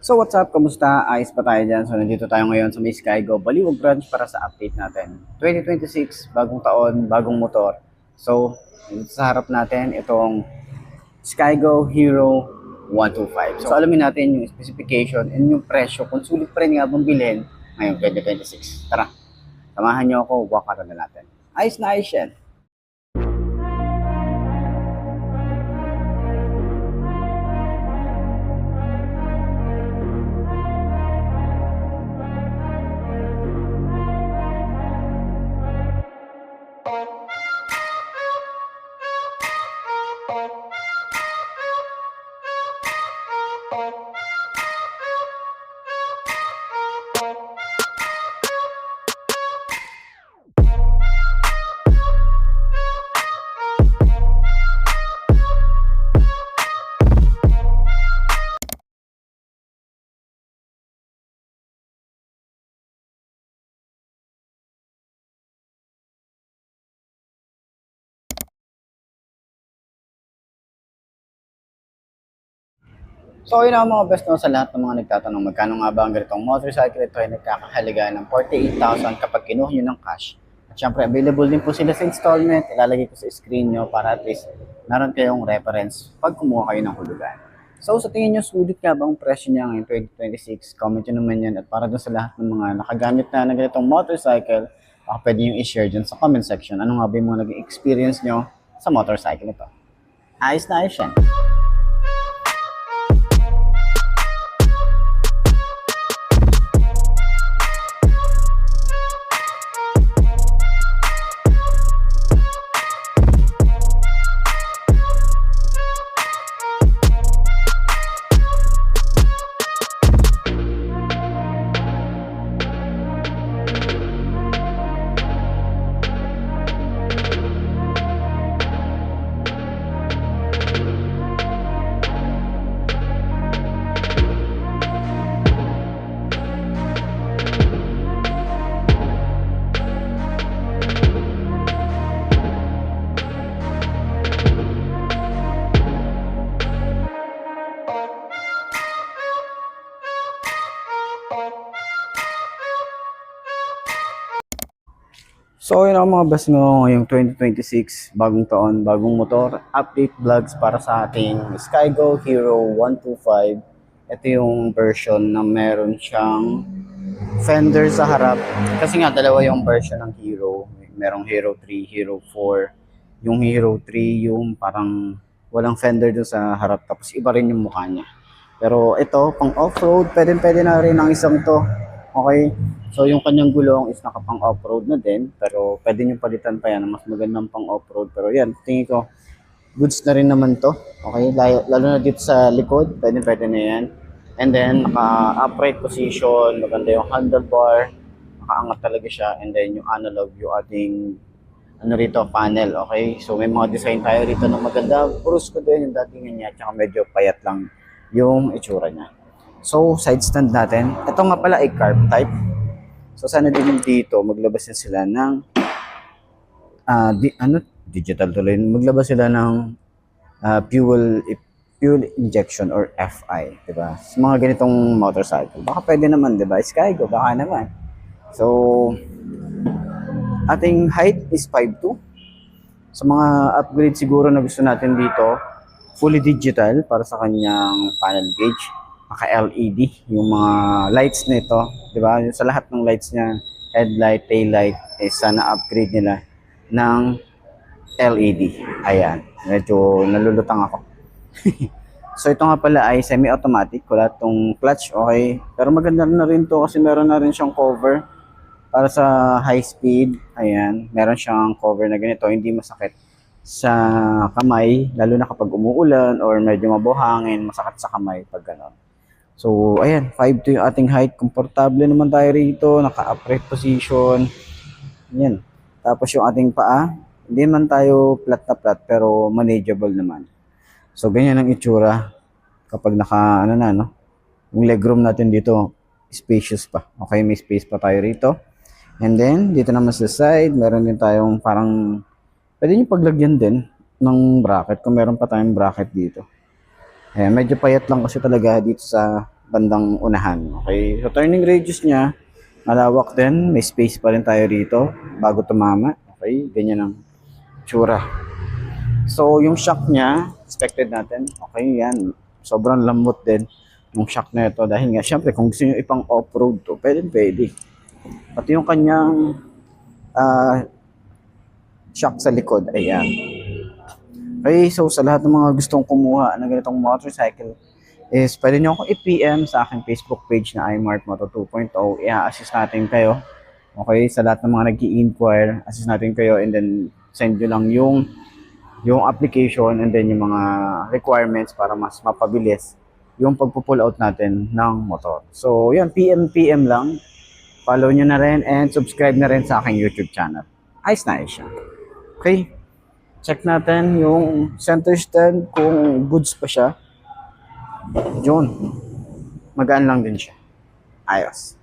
So what's up? Kamusta? Ayos pa tayo dyan. So nandito tayo ngayon sa may Skygo Baliwag Branch para sa update natin. 2026, bagong taon, bagong motor. So dito sa harap natin itong Skygo Hero 125. So alamin natin yung specification and yung presyo kung sulit pa rin nga bang bilhin ngayong 2026. Tara, samahan niyo ako, walk around na natin. Ayos na ayos yan. So yun ang mga best no, sa lahat ng mga nagtatanong magkano nga ba ang ganitong motorcycle. Ito ay nagkakahalaga ng 48,000 kapag kinuha nyo ng cash. At syempre available din po sila sa installment. Ilalagay ko sa screen nyo para at least meron kayong reference pag kumuha kayo ng hulugan. So sa tingin nyo, sulit nga ba ang presyo niya ngayong 2026? Comment nyo naman yan. At para dun sa lahat ng mga nakagamit na ng ganitong motorcycle, baka pwede nyo i-share dyan sa comment section. Ano nga ba yung mga naging experience nyo sa motorcycle ito? Ayos na ayos yan. So yun ang mga best mo ngayong 2026, bagong taon, bagong motor, update vlogs para sa ating Skygo Hero 125. Ito yung version na meron siyang fender sa harap. Kasi nga dalawa yung version ng Hero. Merong Hero 3, Hero 4. Yung Hero 3 yung parang walang fender dun sa harap tapos iba rin yung mukha niya. Pero ito, pang off-road, pwede na rin ang isang to. Okay? So yung kanyang gulong is nakapang off-road na din, pero pwede nyo palitan pa yan, mas magandang pang off-road. Pero yan, tingin ko, goods na rin naman to. Okay? Lalo na dito sa likod, pwede na yan. And then, naka-upright position, maganda yung handlebar, nakaangat talaga siya. And then yung analog, yung ating ano rito, panel. Okay? So may mga design tayo rito na maganda. Purus ko din yung datingan niya, tsaka medyo payat lang yung itsura niya. So, side stand natin. Ito nga pala ay carb type. So, sana din dito, maglabas na sila ng, digital tuloy. Maglabas sila ng fuel injection or FI. Diba? Sa mga ganitong motorcycle. Baka pwede naman, diba? Skygo, baka naman. So, ating height is 5'2". Sa mga upgrade siguro na gusto natin dito, fully digital para sa kanyang panel gauge. Naka-LED yung mga lights nito, 'di ba? Sa lahat ng lights niya, headlight, tail light, sana upgrade nila ng LED. Ayan, medyo nalulutang ako. So ito nga pala ay semi-automatic, wala tong clutch, okay? Pero maganda na rin to kasi meron na rin siyang cover para sa high speed. Ayan, meron siyang cover na ganito, hindi masakit sa kamay, lalo na kapag umuulan or medyo mabuhangin, masakit sa kamay pag gano'n. So, ayan, 5'2" yung ating height. Komportable naman tayo rito. Naka-upright position. Ayan. Tapos yung ating paa, hindi man tayo flat na flat, pero manageable naman. So, ganyan ang itsura kapag naka, ano na, no? Yung legroom natin dito, spacious pa. Okay, may space pa tayo rito. And then, dito naman sa side, meron din tayong parang, pwede nyo paglagyan din ng bracket kung meron pa tayong bracket dito. Ayan, medyo payat lang kasi talaga dito sa bandang unahan. Okay, so turning radius niya, malawak din, may space pa rin tayo rito bago tumama. Okay, ganyan ang tsura. So yung shock niya, expected natin, okay yan, sobrang lambot din yung shock na ito dahil nga syempre kung gusto nyo ipang off-road to, pwede. Pati yung kanyang shock sa likod, ayan. Okay, so sa lahat ng mga gustong kumuha ng ganitong motorcycle is pwede nyo akong i-PM sa aking Facebook page na iMart Moto 2.0. I-assist natin kayo. Okay, sa lahat ng mga nag-i-inquire, assist natin kayo and then send nyo lang yung application and then yung mga requirements para mas mapabilis yung pagpo-pull out natin ng motor. So, yun, PM lang. Follow nyo na rin and subscribe na rin sa aking YouTube channel. Ayos na siya. Okay. Check natin yung center stand kung goods pa siya. Yun. Magaan lang din siya. Ayos.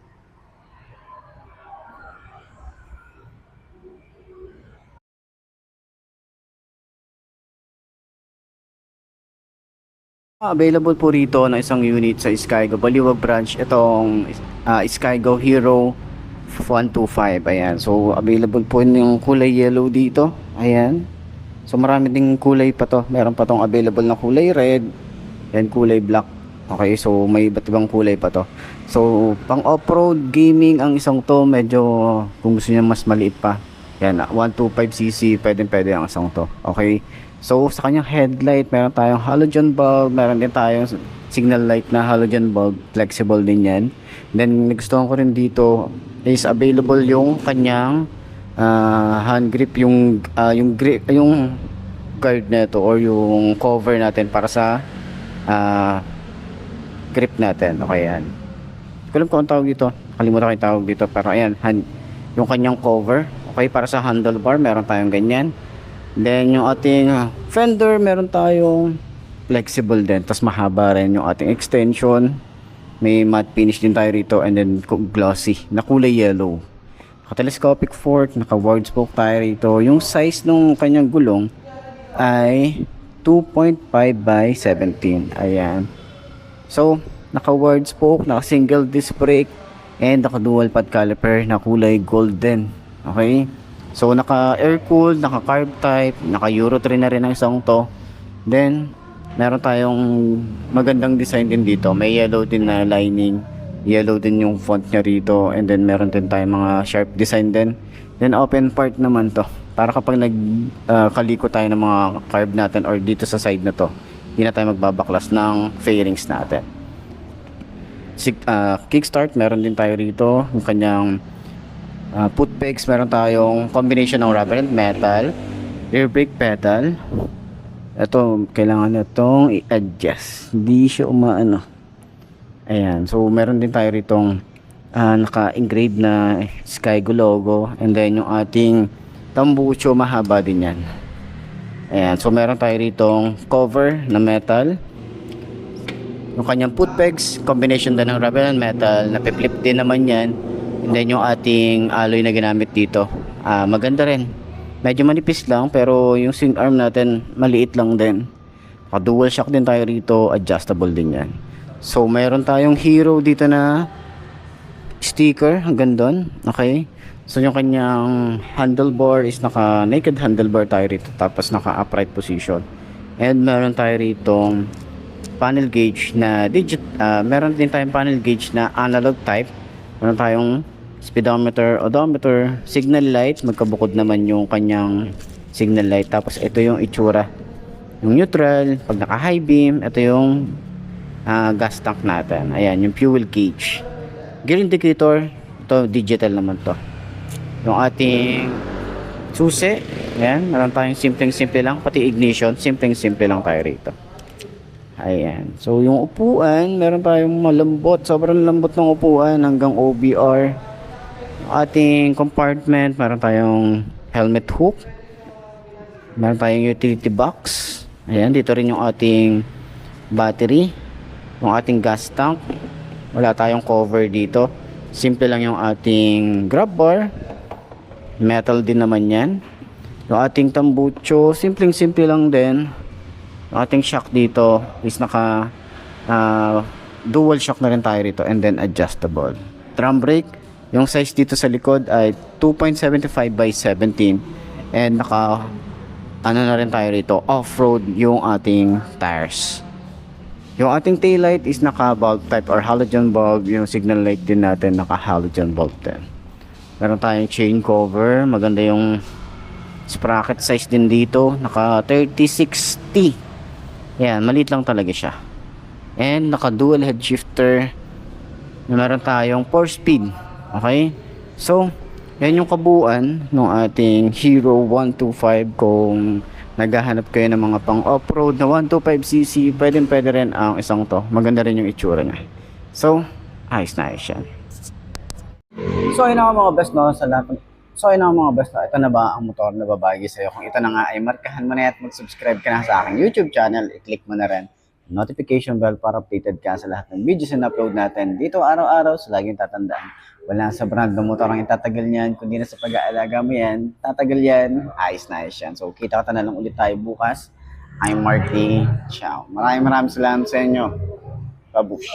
Available po rito na isang unit sa Skygo Baliwag branch. Itong Skygo Hero 125. Ayan. So, available po yung kulay yellow dito. Ayan. So marami ding kulay pa to. Meron pa tong available na kulay red and kulay black. Okay, so may iba't ibang kulay pa to. So pang off-road gaming ang isang to, medyo kung gusto niyo mas maliit pa. Yan, 125cc, pwede ang isang to. Okay. So sa kanyang headlight, meron tayong halogen bulb, meron din tayong signal light na halogen bulb, flexible din yan. Then nagustuhan ko rin dito is available yung kanyang hand grip, yung grip, yung guard nito or yung cover natin para sa grip natin. Okay, yan. Hindi ko alam kung ang tawag dito, kalimutan ko yung tawag dito, pero ayan, yung kanyang cover. Okay, para sa handlebar meron tayong ganyan. Then yung ating fender, meron tayong flexible din, tas mahaba rin yung ating extension. May matte finish din tayo rito and then glossy na kulay yellow. Naka-telescopic fork, naka-ward spoke tayo rito. Yung size ng kanyang gulong ay 2.5 by 17. Ayan. So, naka-ward spoke, naka-single disc brake, and naka-dual pad caliper na kulay golden. Okay? So, naka-air-cooled, naka-carb type, naka-Euro 3 na rin ang isang to. Then, meron tayong magandang design din dito. May yellow din na lining. Yellow din yung font niya rito, and then meron din tayong mga sharp design din. Then open part naman to para kapag kaliko tayo ng mga carb natin or dito sa side na to, hindi na tayo magbabaklas ng fairings natin. Kickstart, meron din tayo rito yung kanyang foot pegs. Meron tayong combination ng rubber and metal. Rear brake pedal, ito kailangan itong i-adjust, hindi siya umaano. Ayan, so meron din tayo ritong naka-engrave na Skygo logo, and then yung ating tambucho mahaba din yan. Ayan, so meron tayo ritong cover na metal. Yung kanyang foot pegs, combination din ng rubber and metal, napiflip din naman yan. And then yung ating alloy na ginamit dito, maganda rin. Medyo manipis lang, pero yung swing arm natin maliit lang din. Dual shock din tayo rito, adjustable din yan. So mayroon tayong Hero dito na sticker hanggang doon. Okay, so yung kanyang handlebar is naka naked handlebar tayo rito, tapos naka upright position. And meron tayo rito panel gauge na meron din tayong panel gauge na analog type. Meron tayong speedometer, odometer, signal light, magkabukod naman yung kanyang signal light. Tapos ito yung itsura, yung neutral, pag naka high beam, ito yung gas tank natin. Ayan, yung fuel gauge. Gear indicator, ito digital naman to. Yung ating susi, ayan, meron tayong simpleng-simple lang, pati ignition, simpleng-simple lang tayo rito. Ayan. So yung upuan, meron tayong malambot, sobrang lambot ng upuan hanggang OBR. Yung ating compartment, meron tayong helmet hook. Meron tayong utility box. Ayan, dito rin yung ating battery. Yung ating gas tank, wala tayong cover dito, simple lang yung ating grab bar, metal din naman yan. Yung ating tambucho, simpleng simple lang din. Yung ating shock dito is naka dual shock na rin tayo rito and then adjustable. Drum brake, yung size dito sa likod ay 2.75 by 17 and naka ano na rin tayo rito, off-road yung ating tires. Yung ating taillight is naka bulb type or halogen bulb. Yung signal light din natin naka halogen bulb din. Meron tayong chain cover, maganda yung sprocket size din dito, naka 3060. Yan, maliit lang talaga siya. And naka dual head shifter. Meron tayong 4-speed. Okay? So, yan yung kabuuan ng ating Hero 125. Kung naghahanap kayo ng mga pang off-road na 125cc, pwede rin ang isang to. Maganda rin yung itsura niya. So, ayos na ayos yan. So, ayun na mga best, no? Sa lahat. So, ayun na mga best, no? Ito na ba ang motor na babagi sa'yo? Kung ito na nga ay markahan mo na at mag-subscribe ka na sa aking YouTube channel, i-click mo na rin notification bell para updated ka sa lahat ng videos na upload natin dito araw-araw. So, laging tatandaan, wala sa brand ng motor ang itatagal niyan, kundi na sa pag-aalaga mo yan, tatagal yan, ayos na ayos yan. So, kita ka na lang ulit tayo bukas. I'm Marty. Ciao. Maraming salamat sa inyo. Babush.